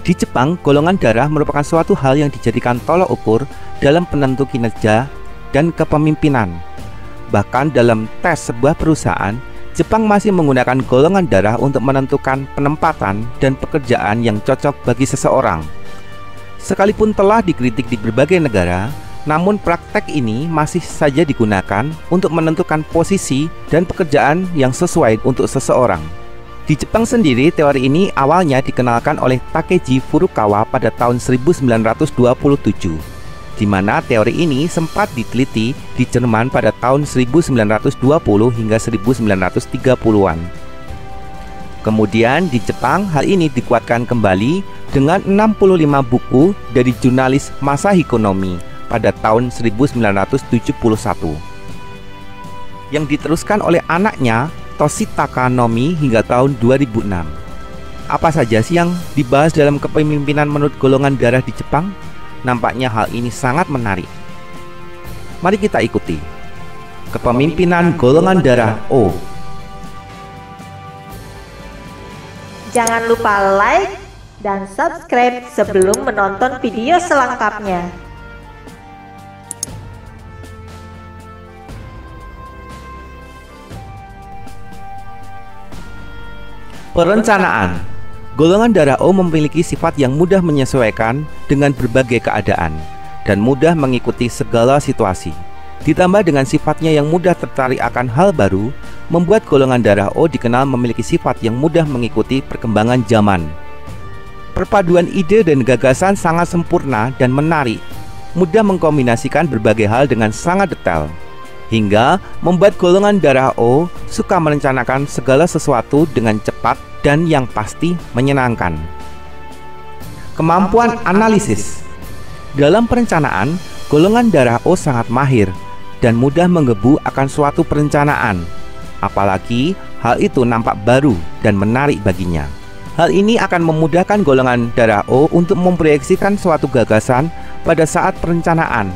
Di Jepang, golongan darah merupakan suatu hal yang dijadikan tolok ukur dalam penentu kinerja dan kepemimpinan. Bahkan dalam tes sebuah perusahaan, Jepang masih menggunakan golongan darah untuk menentukan penempatan dan pekerjaan yang cocok bagi seseorang. Sekalipun telah dikritik di berbagai negara, namun praktek ini masih saja digunakan untuk menentukan posisi dan pekerjaan yang sesuai untuk seseorang. Di Jepang sendiri, teori ini awalnya dikenalkan oleh Takeji Furukawa pada tahun 1927, di mana teori ini sempat diteliti di Jerman pada tahun 1920 hingga 1930-an. Kemudian di Jepang, hal ini dikuatkan kembali dengan 65 buku dari jurnalis Masahiko Nomi pada tahun 1971, yang diteruskan oleh anaknya Toshitaka Nomi hingga tahun 2006. Apa saja sih yang dibahas dalam kepemimpinan menurut golongan darah di Jepang? Nampaknya hal ini sangat menarik. Mari kita ikuti. Kepemimpinan golongan darah O. Jangan lupa like dan subscribe sebelum menonton video selengkapnya. Perencanaan. Golongan darah O memiliki sifat yang mudah menyesuaikan dengan berbagai keadaan dan mudah mengikuti segala situasi. Ditambah dengan sifatnya yang mudah tertarik akan hal baru, membuat golongan darah O dikenal memiliki sifat yang mudah mengikuti perkembangan zaman. Perpaduan ide dan gagasan sangat sempurna dan menarik, mudah mengkombinasikan berbagai hal dengan sangat detail, hingga membuat golongan darah O suka merencanakan segala sesuatu dengan cepat dan yang pasti menyenangkan. Kemampuan analisis. Dalam perencanaan, golongan darah O sangat mahir dan mudah menggebu akan suatu perencanaan, apalagi hal itu nampak baru dan menarik baginya. Hal ini akan memudahkan golongan darah O untuk memproyeksikan suatu gagasan pada saat perencanaan,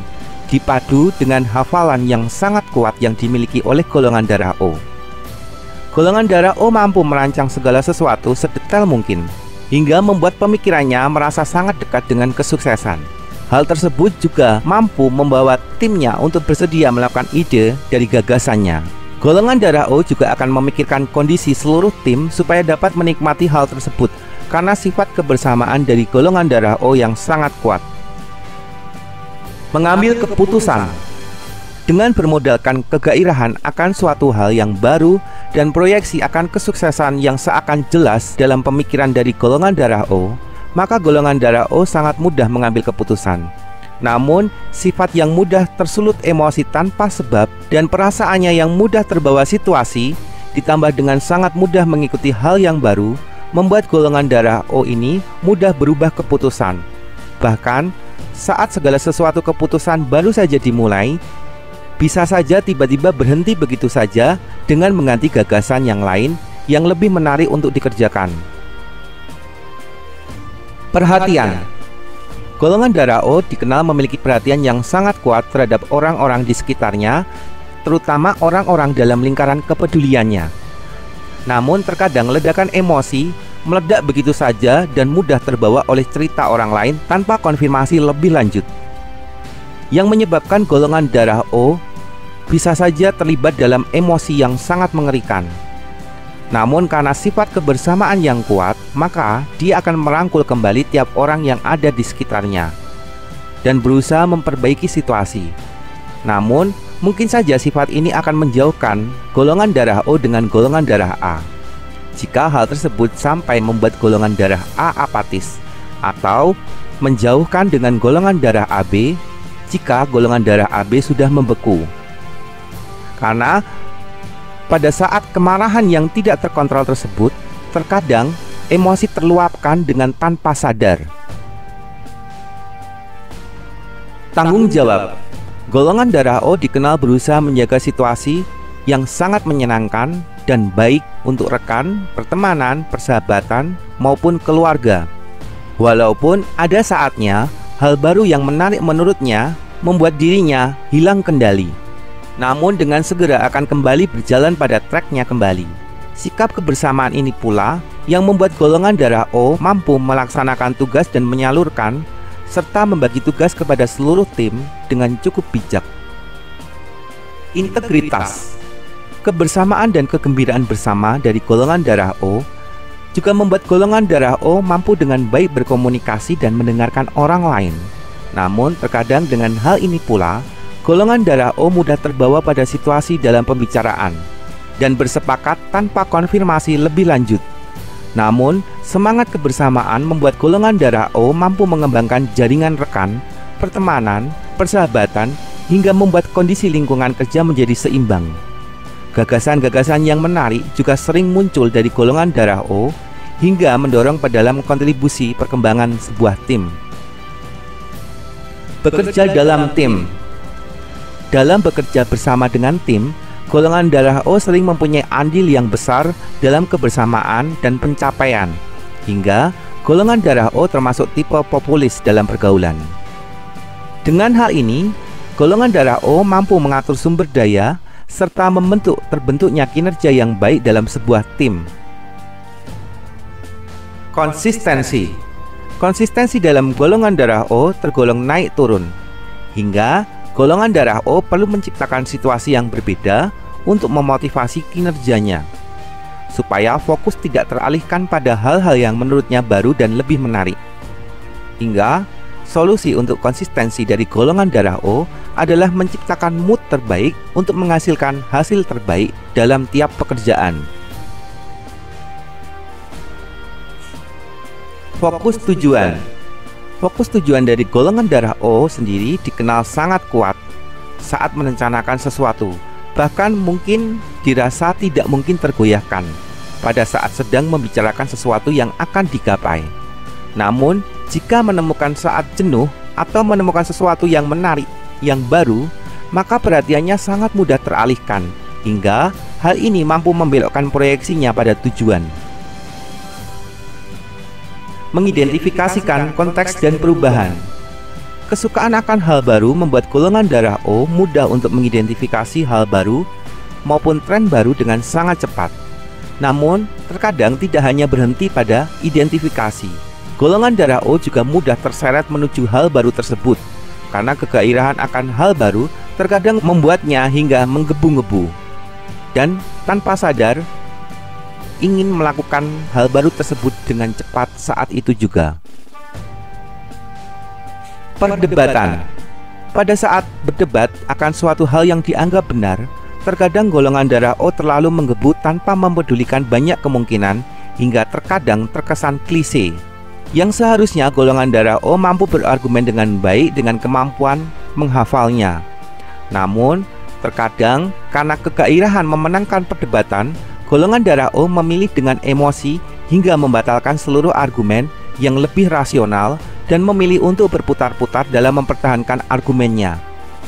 dipadu dengan hafalan yang sangat kuat yang dimiliki oleh golongan darah O. Golongan darah O mampu merancang segala sesuatu sedetail mungkin, hingga membuat pemikirannya merasa sangat dekat dengan kesuksesan. Hal tersebut juga mampu membawa timnya untuk bersedia melakukan ide dari gagasannya. Golongan darah O juga akan memikirkan kondisi seluruh tim supaya dapat menikmati hal tersebut, karena sifat kebersamaan dari golongan darah O yang sangat kuat. Mengambil keputusan. Dengan bermodalkan kegairahan akan suatu hal yang baru dan proyeksi akan kesuksesan yang seakan jelas dalam pemikiran dari golongan darah O, maka golongan darah O sangat mudah mengambil keputusan. Namun, sifat yang mudah tersulut emosi tanpa sebab dan perasaannya yang mudah terbawa situasi, ditambah dengan sangat mudah mengikuti hal yang baru, membuat golongan darah O ini mudah berubah keputusan. Bahkan, saat segala sesuatu keputusan baru saja dimulai, bisa saja tiba-tiba berhenti begitu saja dengan mengganti gagasan yang lain yang lebih menarik untuk dikerjakan. Perhatian. Golongan darah O dikenal memiliki perhatian yang sangat kuat terhadap orang-orang di sekitarnya, terutama orang-orang dalam lingkaran kepeduliannya. Namun terkadang ledakan emosi meledak begitu saja dan mudah terbawa oleh cerita orang lain tanpa konfirmasi lebih lanjut, yang menyebabkan golongan darah O bisa saja terlibat dalam emosi yang sangat mengerikan. Namun karena sifat kebersamaan yang kuat, maka dia akan merangkul kembali tiap orang yang ada di sekitarnya dan berusaha memperbaiki situasi. Namun mungkin saja sifat ini akan menjauhkan golongan darah O dengan golongan darah A, jika hal tersebut sampai membuat golongan darah A apatis, atau menjauhkan dengan golongan darah AB jika golongan darah AB sudah membeku. Karena pada saat kemarahan yang tidak terkontrol tersebut, terkadang emosi terluapkan dengan tanpa sadar. Tanggung jawab. Golongan darah O dikenal berusaha menjaga situasi yang sangat menyenangkan dan baik untuk rekan, pertemanan, persahabatan, maupun keluarga. Walaupun ada saatnya hal baru yang menarik menurutnya membuat dirinya hilang kendali, namun dengan segera akan kembali berjalan pada tracknya kembali. Sikap kebersamaan ini pula yang membuat golongan darah O mampu melaksanakan tugas dan menyalurkan serta membagi tugas kepada seluruh tim dengan cukup bijak. Integritas, kebersamaan dan kegembiraan bersama dari golongan darah O juga membuat golongan darah O mampu dengan baik berkomunikasi dan mendengarkan orang lain. Namun terkadang dengan hal ini pula, golongan darah O mudah terbawa pada situasi dalam pembicaraan dan bersepakat tanpa konfirmasi lebih lanjut. Namun, semangat kebersamaan membuat golongan darah O mampu mengembangkan jaringan rekan, pertemanan, persahabatan, hingga membuat kondisi lingkungan kerja menjadi seimbang. Gagasan-gagasan yang menarik juga sering muncul dari golongan darah O hingga mendorong ke dalam kontribusi perkembangan sebuah tim. Bekerja dalam tim. Dalam bekerja bersama dengan tim, golongan darah O sering mempunyai andil yang besar dalam kebersamaan dan pencapaian, hingga golongan darah O termasuk tipe populis dalam pergaulan. Dengan hal ini, golongan darah O mampu mengatur sumber daya serta membentuk terbentuknya kinerja yang baik dalam sebuah tim. Konsistensi. Konsistensi dalam golongan darah O tergolong naik turun, hingga golongan darah O perlu menciptakan situasi yang berbeda untuk memotivasi kinerjanya, supaya fokus tidak teralihkan pada hal-hal yang menurutnya baru dan lebih menarik. Hingga solusi untuk konsistensi dari golongan darah O adalah menciptakan mood terbaik untuk menghasilkan hasil terbaik dalam tiap pekerjaan. Fokus tujuan. Fokus tujuan dari golongan darah O sendiri dikenal sangat kuat saat merencanakan sesuatu, bahkan mungkin dirasa tidak mungkin tergoyahkan pada saat sedang membicarakan sesuatu yang akan digapai. Namun, jika menemukan saat jenuh atau menemukan sesuatu yang menarik, yang baru, maka perhatiannya sangat mudah teralihkan, hingga hal ini mampu membelokkan proyeksinya pada tujuan. Mengidentifikasikan konteks dan perubahan. Kesukaan akan hal baru membuat golongan darah O mudah untuk mengidentifikasi hal baru maupun tren baru dengan sangat cepat. Namun, terkadang tidak hanya berhenti pada identifikasi. Golongan darah O juga mudah terseret menuju hal baru tersebut, karena kegairahan akan hal baru terkadang membuatnya hingga menggebu-gebu, dan tanpa sadar ingin melakukan hal baru tersebut dengan cepat saat itu juga. Perdebatan. Pada saat berdebat akan suatu hal yang dianggap benar, terkadang golongan darah O terlalu menggebu tanpa mempedulikan banyak kemungkinan hingga terkadang terkesan klise. Yang seharusnya golongan darah O mampu berargumen dengan baik dengan kemampuan menghafalnya. Namun, terkadang karena kegairahan memenangkan perdebatan, golongan darah O memilih dengan emosi hingga membatalkan seluruh argumen yang lebih rasional dan memilih untuk berputar-putar dalam mempertahankan argumennya,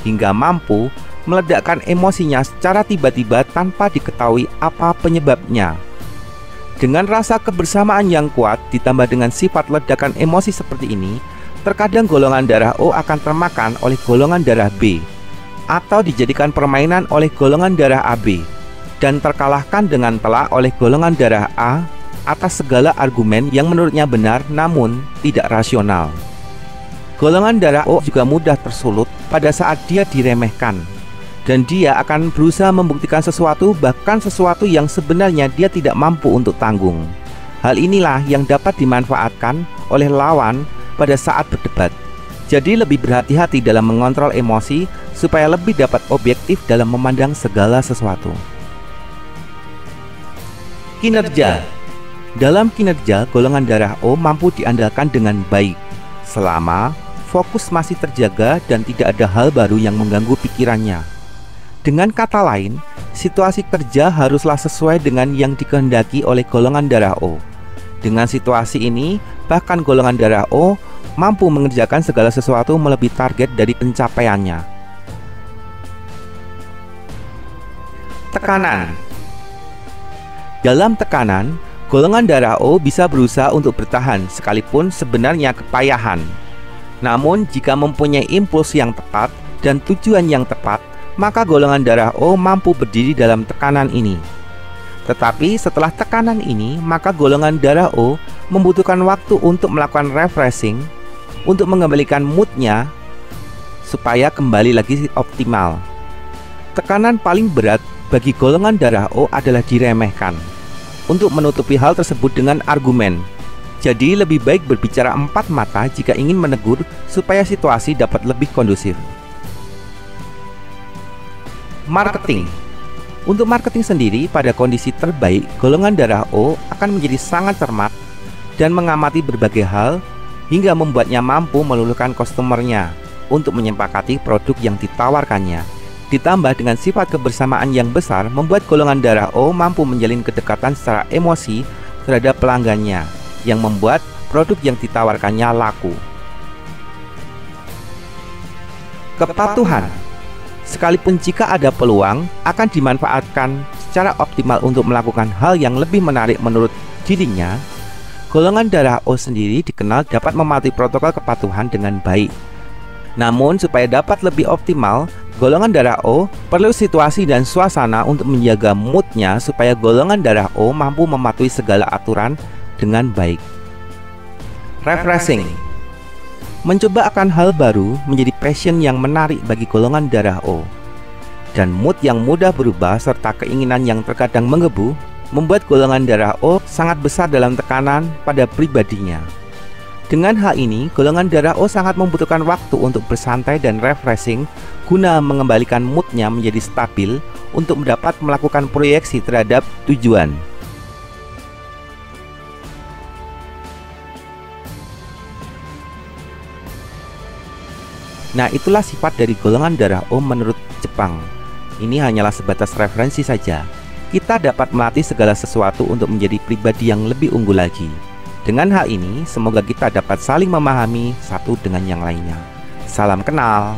hingga mampu meledakkan emosinya secara tiba-tiba tanpa diketahui apa penyebabnya. Dengan rasa kebersamaan yang kuat ditambah dengan sifat ledakan emosi seperti ini, terkadang golongan darah O akan termakan oleh golongan darah B atau dijadikan permainan oleh golongan darah AB dan terkalahkan dengan telak oleh golongan darah A atas segala argumen yang menurutnya benar namun tidak rasional. Golongan darah O juga mudah tersulut pada saat dia diremehkan, dan dia akan berusaha membuktikan sesuatu, bahkan sesuatu yang sebenarnya dia tidak mampu untuk tanggung. Hal inilah yang dapat dimanfaatkan oleh lawan pada saat berdebat. Jadi lebih berhati-hati dalam mengontrol emosi supaya lebih dapat objektif dalam memandang segala sesuatu. Kinerja. Dalam kinerja, golongan darah O mampu diandalkan dengan baik selama fokus masih terjaga dan tidak ada hal baru yang mengganggu pikirannya. Dengan kata lain, situasi kerja haruslah sesuai dengan yang dikehendaki oleh golongan darah O. Dengan situasi ini, bahkan golongan darah O mampu mengerjakan segala sesuatu melebihi target dari pencapaiannya. Tekanan. Dalam tekanan, golongan darah O bisa berusaha untuk bertahan sekalipun sebenarnya kepayahan. Namun, jika mempunyai impuls yang tepat dan tujuan yang tepat, maka golongan darah O mampu berdiri dalam tekanan ini. Tetapi setelah tekanan ini, maka golongan darah O membutuhkan waktu untuk melakukan refreshing, untuk mengembalikan moodnya supaya kembali lagi optimal. Tekanan paling berat bagi golongan darah O adalah diremehkan. Untuk menutupi hal tersebut dengan argumen, jadi lebih baik berbicara empat mata jika ingin menegur supaya situasi dapat lebih kondusif. Marketing. Untuk marketing sendiri, pada kondisi terbaik, golongan darah O akan menjadi sangat cermat dan mengamati berbagai hal hingga membuatnya mampu meluluhkan customernya untuk menyepakati produk yang ditawarkannya. Ditambah dengan sifat kebersamaan yang besar, membuat golongan darah O mampu menjalin kedekatan secara emosi terhadap pelanggannya, yang membuat produk yang ditawarkannya laku. Kepatuhan. Sekalipun jika ada peluang, akan dimanfaatkan secara optimal untuk melakukan hal yang lebih menarik menurut dirinya. Golongan darah O sendiri dikenal dapat mematuhi protokol kepatuhan dengan baik. Namun supaya dapat lebih optimal, golongan darah O perlu situasi dan suasana untuk menjaga moodnya supaya golongan darah O mampu mematuhi segala aturan dengan baik. Refreshing. Mencoba akan hal baru menjadi passion yang menarik bagi golongan darah O. Dan mood yang mudah berubah serta keinginan yang terkadang menggebu membuat golongan darah O sangat besar dalam tekanan pada pribadinya. Dengan hal ini, golongan darah O sangat membutuhkan waktu untuk bersantai dan refreshing guna mengembalikan moodnya menjadi stabil untuk dapat melakukan proyeksi terhadap tujuan. Nah, itulah sifat dari golongan darah O menurut Jepang. Ini hanyalah sebatas referensi saja. Kita dapat melatih segala sesuatu untuk menjadi pribadi yang lebih unggul lagi. Dengan hal ini, semoga kita dapat saling memahami satu dengan yang lainnya. Salam kenal.